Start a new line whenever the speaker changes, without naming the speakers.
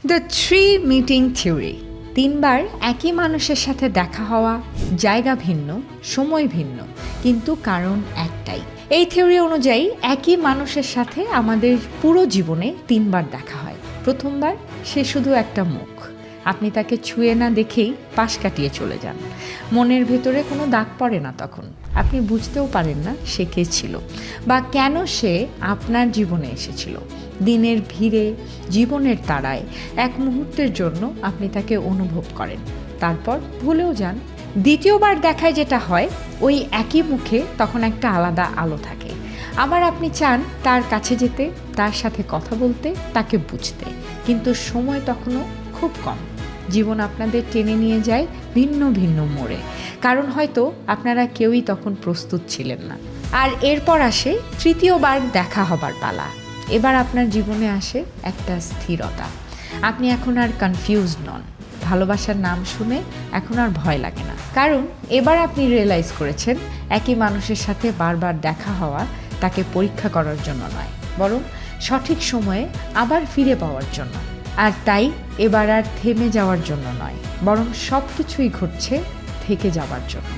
The three meeting theory. তিনবার একই মানুষের সাথে দেখা হওয়া, জায়গা ভিন্ন, সময় ভিন্ন, কিন্তু কারণ একটাই। এই থিওরি অনুযায়ী একই মানুষের সাথে আমাদের পুরো জীবনে তিনবার দেখা হয়। প্রথমবার সে শুধু একটা মুখ, আপনি তাকে ছুঁয়ে না দেখেই পাশ কাটিয়ে চলে যান। মনের ভেতরে কোনো দাগ পড়ে না, তখন আপনি বুঝতেও পারেন না সে কে ছিল বা কেন সে আপনার জীবনে এসেছিল। দিনের ভিড়ে, জীবনের তাড়ায় এক মুহূর্তের জন্য আপনি তাকে অনুভব করেন, তারপর ভুলেও যান। দ্বিতীয়বার দেখায় যেটা হয়, ওই একই মুখে তখন একটা আলাদা আলো থাকে। আবার আপনি চান তার কাছে যেতে, তার সাথে কথা বলতে, তাকে বুঝতে, কিন্তু সময় তখনও খুব কম। জীবন আপনাদের টেনে নিয়ে যায় ভিন্ন ভিন্ন মোড়ে, কারণ হয়তো আপনারা কেউই তখন প্রস্তুত ছিলেন না। আর এরপর আসে তৃতীয়বার দেখা হবার পালা। এবার আপনার জীবনে আসে একটা স্থিরতা। আপনি এখন আর কনফিউজড নন। ভালোবাসার নাম শুনে এখন আর ভয় লাগে না, কারণ এবার আপনি রিয়েলাইজ করেছেন একই মানুষের সাথে বারবার দেখা হওয়া তাকে পরীক্ষা করার জন্য নয়, বরং সঠিক সময়ে আবার ফিরে পাওয়ার জন্য। আর তাই এবার আর থেমে যাওয়ার জন্য নয়, বরং সব কিছুই ঘটছে থেকে যাওয়ার জন্য।